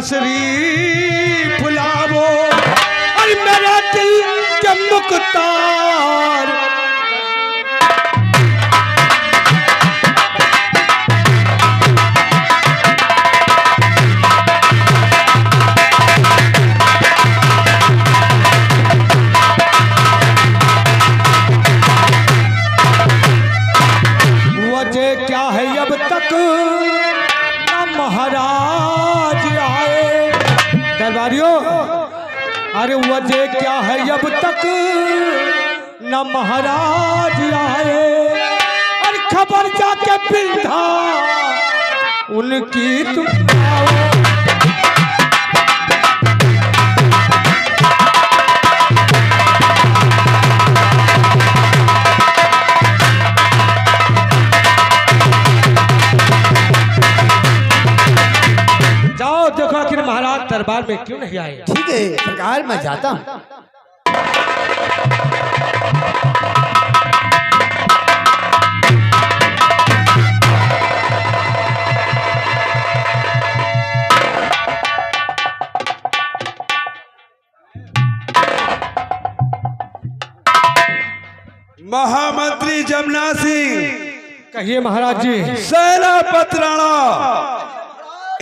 तशरीफ लावो और मेरा दिल के मुख्तार। वजह क्या है अब तक न महाराज आए। दरबारियों, अरे वजह क्या है अब तक न महाराज आए। और खबर जाके बिंधा उनकी तुम आओ। जाओ देखो आखिर महाराज दरबार में क्यों नहीं आए। ठीक है सरकार, मैं जाता हूँ। महामंत्री जमुना सिंह, कहिए महाराज जी। सेनापति राणा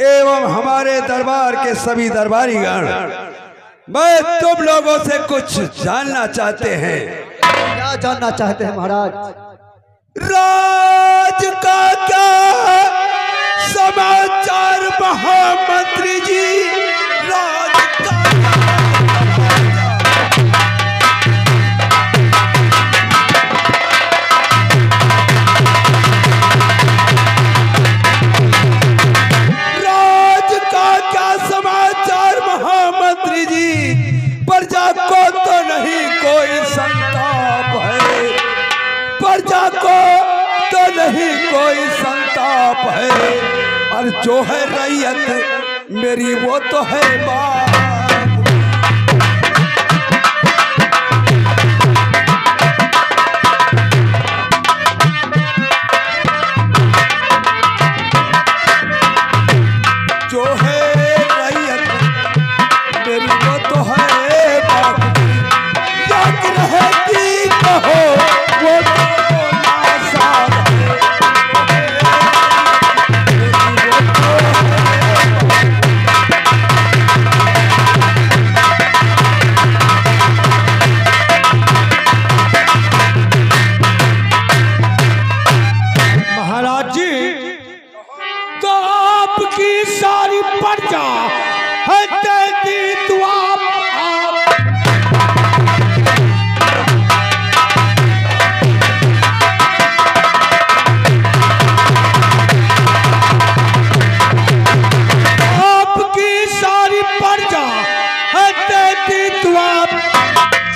एवं हमारे दरबार के सभी दरबारीगण, मैं तुम लोगों से कुछ जानना चाहते हैं। क्या जानना चाहते हैं महाराज? राज का क्या समाचार महामंत्री जी? राज का समाचार महामंत्री जी? प्रजा को तो नहीं कोई संताप है, प्रजा को तो नहीं कोई संताप है, और जो है रैयत मेरी वो तो है बात। जो है महाराज जी, तो आपकी सारी प्रजा है तेरी दुआ। आपकी सारी प्रजा है तेरी दुआ।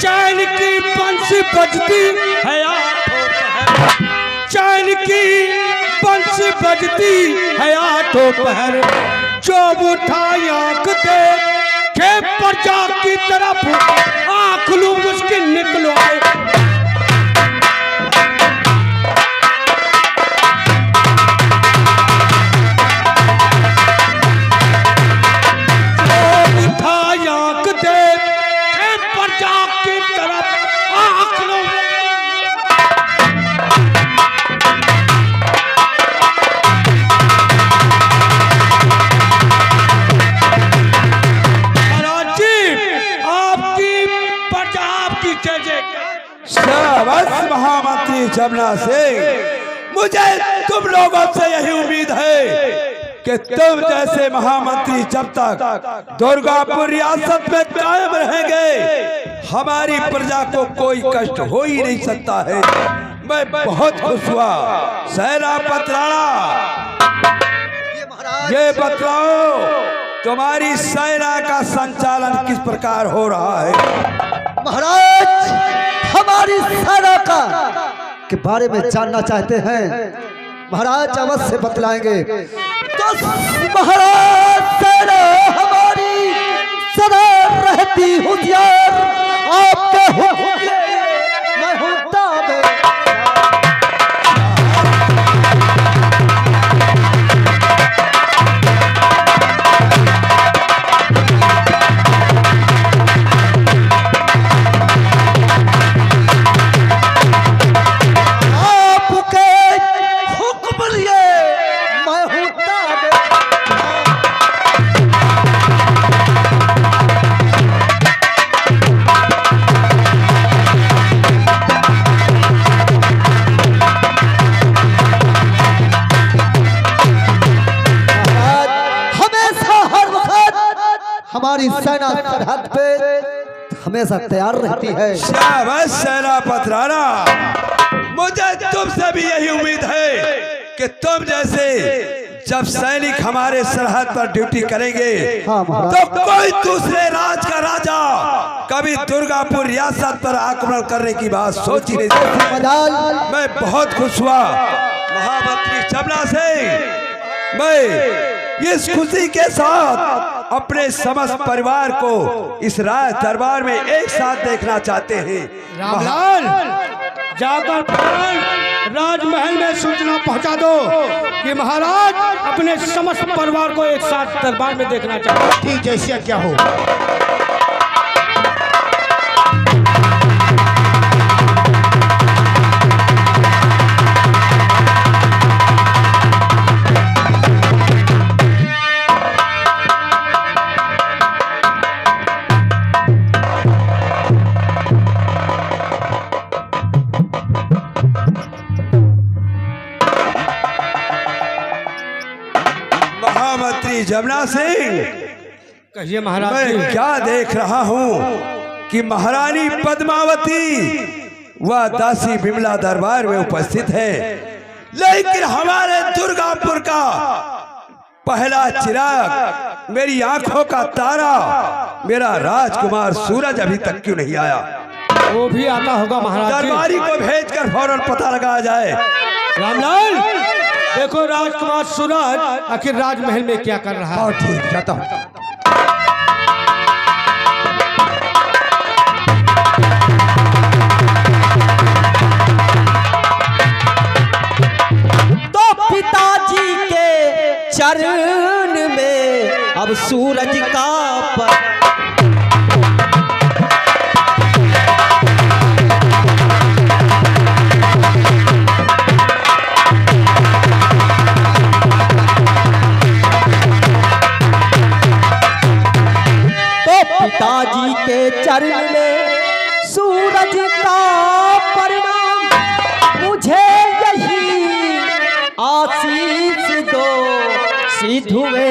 चैन की बंसी बजती है, चैन की बंसी बजती है आठों पहर। जो उठाई आंख देखे प्रजा की तरफ, आंख लू मुश्किल निकलो आए। जो उठाई आंख देखे प्रजा की तरफ, आंख लू। शाबाश महामंत्री जमुना सिंह, मुझे तुम लोगों से यही उम्मीद है कि तुम जैसे महामंत्री जब तक दुर्गापुर रियासत में कायम रहेंगे, हमारी प्रजा को कोई कष्ट हो ही नहीं सकता है। मैं बहुत खुश हुआ। सेनापति राणा, ये बतलाओ तुम्हारी सेना का संचालन किस प्रकार हो रहा है? महाराज, हमारी सेना का के बारे में जानना चाहते हैं महाराज? अवश्य बतलाएंगे। तो महाराज, सेना हमारी सदा रहती होशियार, आपके हुक्म मैं हूं ताबे। हमारी सेना सरहद पे हमेशा तैयार रहती है। शाबाश सेना पथराना, मुझे तुमसे भी यही उम्मीद है कि तुम जैसे जब सैनिक हमारे सरहद पर ड्यूटी करेंगे हाँ, तो कोई दूसरे राज का राजा कभी दुर्गापुर रियासत पर आक्रमण करने की बात सोच ही नहीं सकता। मैं बहुत खुश हुआ महामंत्री जबना सिंह, मैं इस खुशी के साथ अपने समस्त परिवार को इस राज दरबार में एक साथ देखना चाहते हैं। रामलाल, जाकर राजमहल में सूचना पहुंचा दो कि महाराज अपने समस्त परिवार को एक साथ दरबार में देखना चाहते हैं। ठीक जैसे क्या हो। महामंत्री जबना सिंह, कहिए महाराज। मैं क्या देख रहा हूँ कि महारानी पद्मावती व दासी बिमला दरबार में उपस्थित है, लेकिन हमारे दुर्गापुर का पहला चिराग, मेरी आंखों का तारा, मेरा राजकुमार सूरज अभी तक क्यों नहीं आया? वो भी आता होगा महाराज। दरबारी को भेजकर फौरन पता लगाया जाए। रामलाल, देखो राजकुमार सूरज आखिर राजमहल में क्या कर रहा है। ठीक, जाता हूँ। तो पिताजी के चरण में अब सूरज का पिताजी के चरण में सूरज का परिणाम, मुझे यही आशीष दो सिद्धुए।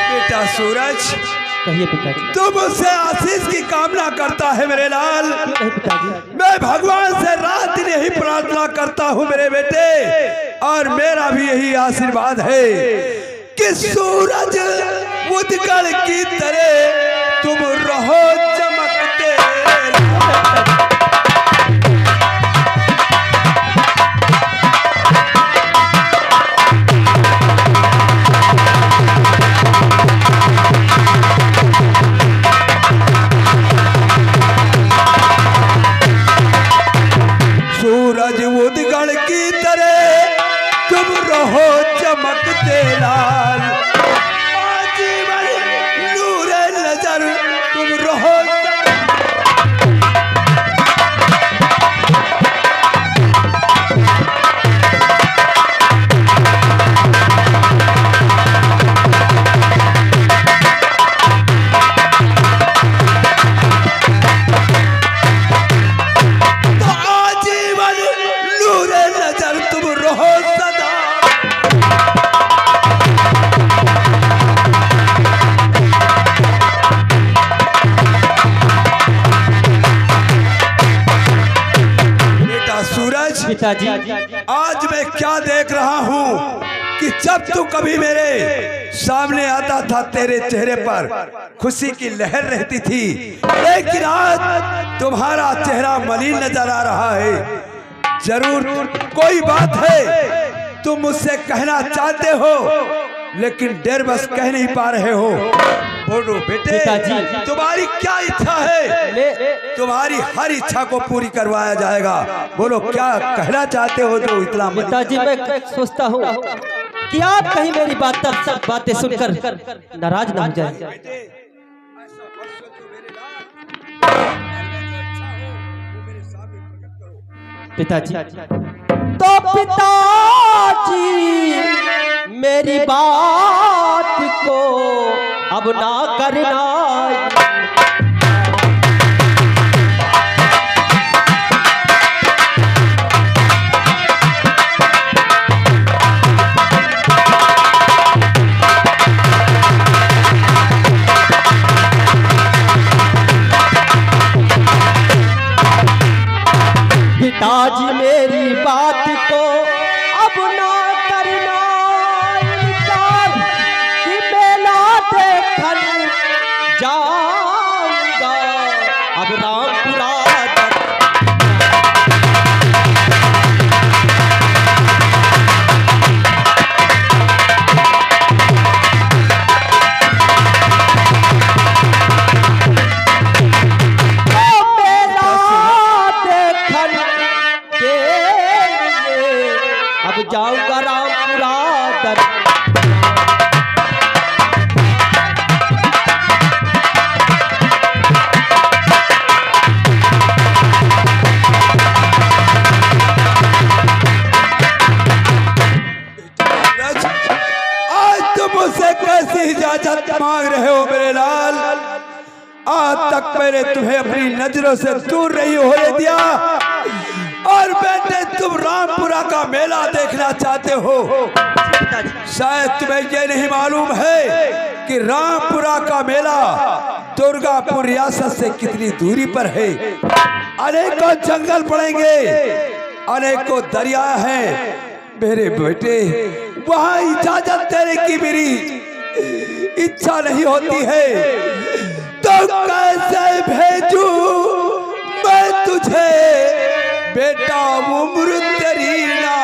बेटा सूरज, कहिए पिताजी। तू मुझसे आशीष की कामना करता है मेरे लाल। नहीं पिताजी। मैं भगवान से रात दिन यही प्रार्थना करता हूँ मेरे बेटे, और मेरा भी यही आशीर्वाद है कि सूरज उदगल की तरह तुम रहो चमकते। सूरज उदगल की तरह तुम रहो चमकते लाल, आजीवन नूरे नजर तुम रहो। पिताजी। आज मैं क्या देख रहा हूँ कि जब तू कभी मेरे सामने आता था तेरे चेहरे पर खुशी की लहर रहती थी, लेकिन आज तुम्हारा चेहरा मलिन नजर आ रहा है। जरूर कोई बात है, तुम मुझसे कहना चाहते हो लेकिन डर बस कह नहीं पा रहे हो। बोलो बेटे, तुम्हारी क्या इच्छा है? तुम्हारी हर इच्छा को पूरी करवाया जाएगा। बोलो क्या कहना चाहते हो जो इतना? पिताजी मैं सोचता हूँ कि आप कहीं मेरी बातें सुनकर नाराज ना हो जाए। पिताजी तो पिताजी मेरी बात को अब ना करना। अब ना करना इनकार कि मेला देखन जाऊंगा अब रामपुरा जाऊंगा रामपुरा दर आज तुम मुझसे कैसी इजाजत मांग रहे हो मेरे लाल? आज तक मैंने तुम्हें अपनी नजरों से दूर नहीं होने दिया और बेटे तुम रामपुरा का मेला देखना चाहते हो। शायद तुम्हें यह नहीं मालूम है कि रामपुरा का मेला दुर्गापुर रियासत से कितनी दूरी पर है। अनेकों जंगल पड़ेंगे, अनेकों दरिया हैं मेरे बेटे, वहां इजाजत देने की मेरी इच्छा नहीं होती है। तो कैसे भेजूं मैं तुझे बेटा उम्र तेरी ना।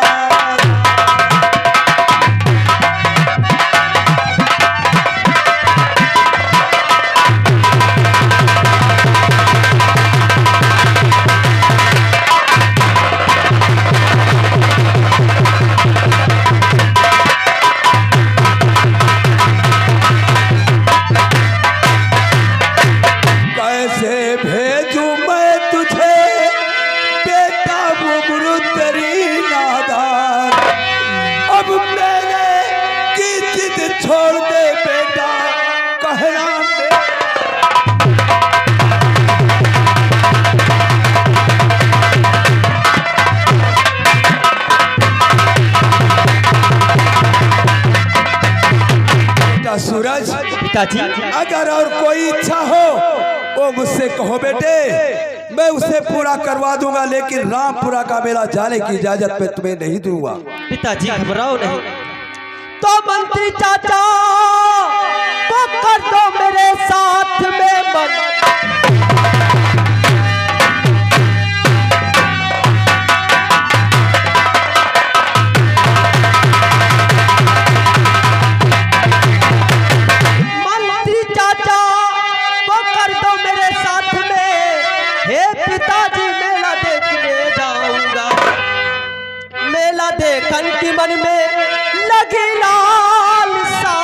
कैसे भेजूं मैं तुझे बेटा उम्र तेरी नादान। अब मैंने की जिद छोड़ दे बेटा कहना बेटा सूरज। पिताजी अगर और कोई इच्छा हो वो मुझसे कहो बेटे, मैं उसे पूरा करवा दूंगा, लेकिन रामपुरा का मेला जाने की इजाजत मैं तुम्हें नहीं दूंगा। पिताजी घबराओ नहीं। तो मंत्री चाचा तो कर दो मेरे साथ में मन। मंत्री चाचा तो कर दो मेरे साथ में। हे पिताजी मेला देखने जाऊंगा। मेला देखन की मन में लगी लाल सा।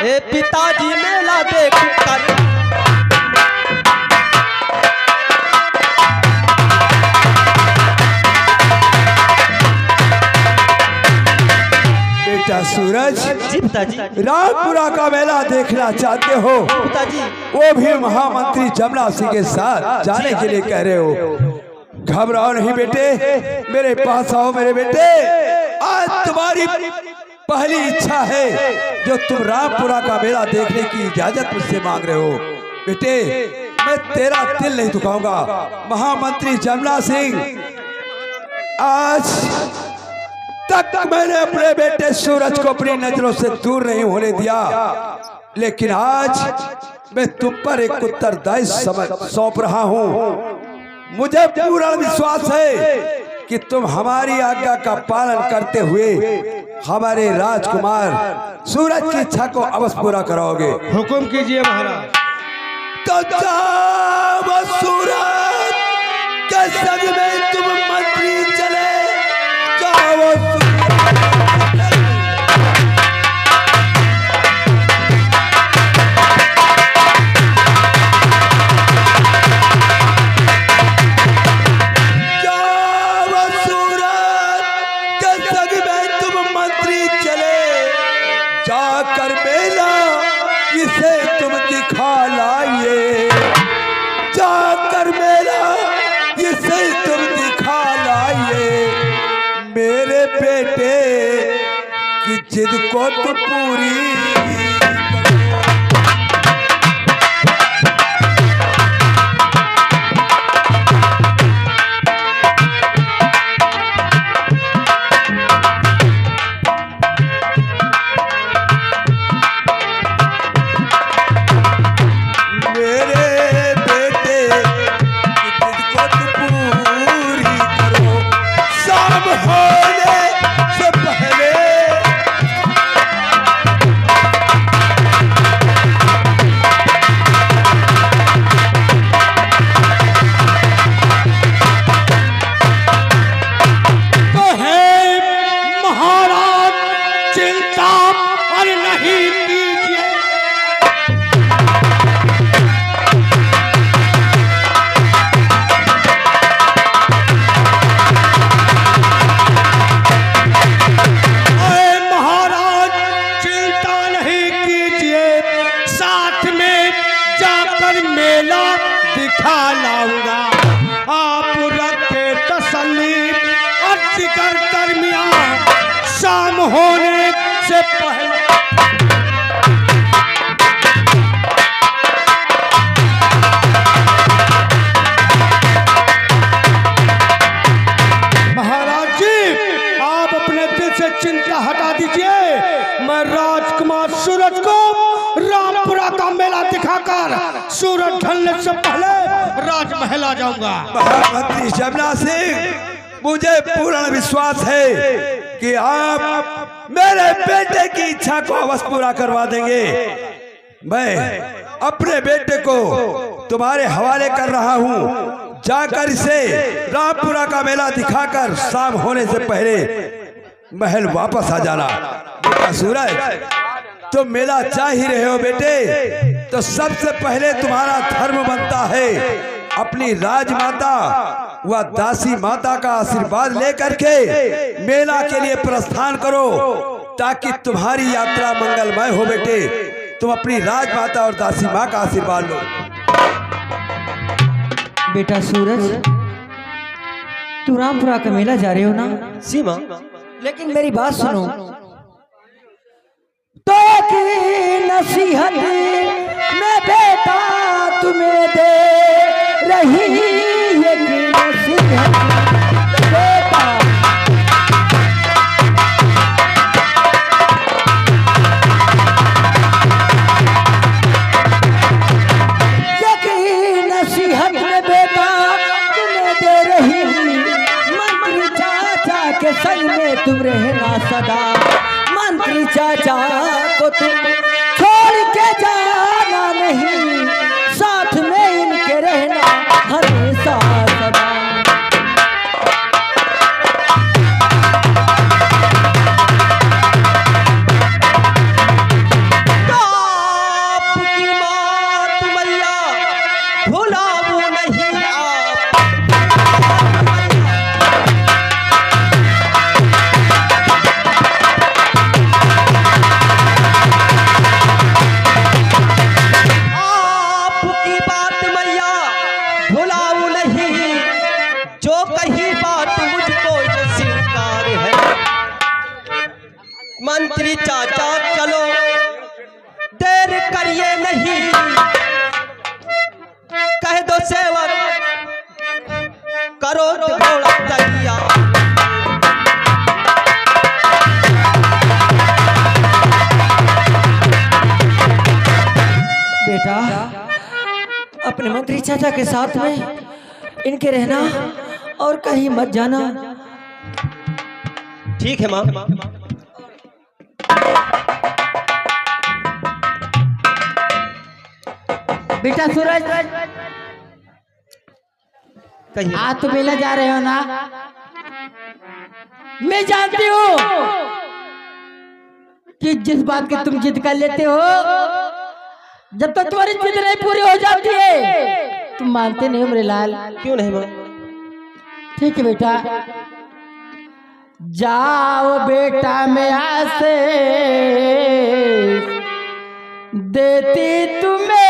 हे पिताजी मेला देख कर बेटा सूरज, जी पिताजी। रामपुरा का मेला देखना चाहते हो, पिताजी वो भी महामंत्री जमुना सिंह के साथ जाने के लिए कह रहे हो। घबराओ नहीं बेटे, मेरे पास आओ मेरे बेटे। आज तुम्हारी पहली इच्छा है जो तुम रामपुरा का मेला देखने की इजाजत मुझसे मांग रहे हो। बेटे मैं तेरा दिल नहीं दुखाऊंगा। महामंत्री जमुना सिंह, आज तक मैंने अपने बेटे सूरज को अपनी नजरों से दूर नहीं होने दिया, लेकिन आज मैं तुम पर एक उत्तरदायित्व सौंप रहा हूं। मुझे पूरा विश्वास है कि तुम हमारी आज्ञा का पालन करते हुए हमारे राजकुमार सूरज की इच्छा को अवश्य पूरा कराओगे। हुक्म कीजिए महाराज। तो जाओ सूरज के संग में तुम मंत्री चले जाओ। जाकर मेला इसे तुम दिखा लाइए, जाकर मेला इसे तुम दिखा लाइए। मेरे बेटे की जिद को तो पूरी काम और नहीं कीजिए। महाराज चिंता नहीं कीजिए, साथ में जाकर मेला दिखा लाऊंगा। आप रखे तसल्ली, अर्ज दरमियान शाम होने से पहले महाराज जी, आप अपने दिल से चिंता हटा दीजिए। मैं राजकुमार सूरज को रामपुरा का मेला दिखाकर सूरज ढलने से पहले राजमहल आ जाऊंगा। महामंत्री जमुना सिंह, मुझे पूर्ण विश्वास है कि आप मेरे बेटे की इच्छा को अवश्य पूरा करवा देंगे। मैं अपने बेटे को तुम्हारे हवाले कर रहा हूँ। जाकर इसे रामपुरा का मेला दिखाकर शाम होने से पहले महल वापस आ जाना। बेटा सूरज, तुम मेला चाह ही रहे हो बेटे, तो सबसे पहले तुम्हारा धर्म बनता है अपनी राजमाता व दासी माता का आशीर्वाद लेकर के मेला के लिए प्रस्थान करो, ताकि तुम्हारी यात्रा मंगलमय हो बेटे। तुम अपनी राजमाता और दासी माँ का आशीर्वाद लो। बेटा सूरज, तू रामपुरा का मेला जा रहे हो ना? सीमा, लेकिन मेरी बात सुनो। तो की नसीहत में बेटा तुम्हें दे रही है कि नसीहत बेटा। ये नसीहत में बेटा तुम्हें दे रही, मंत्री चाचा के संग में तुम रहना सदा। मंत्री चाचा को तुम छोड़ के जाना नहीं, साथ में इनके रहना हमेशा सदा। आपकी बात मैया भुलाऊं नहीं आप। आपकी बात मैया भुलाऊं नहीं, जो कही बात मुझको ये स्वीकार है। मंत्री चाचा चलो, देर करिए नहीं, कह दो सेवक करो घोड़ा तैयार। बेटा, अपने मंत्री चाचा के साथ में इनके रहना और कहीं मत जाना। ठीक है माँ। बेटा सूरज, कहिए। आज तो मेला जा रहे हो ना? मैं जानती हूँ कि जिस बात की तुम जिद कर लेते हो, जब तक तुम्हारी जिद नहीं पूरी हो जाती है तुम मानते नहीं हो मेरे लाल। क्यों नहीं माँ? ठीक है बेटा, जाओ बेटा मैं आसे देती तुम्हें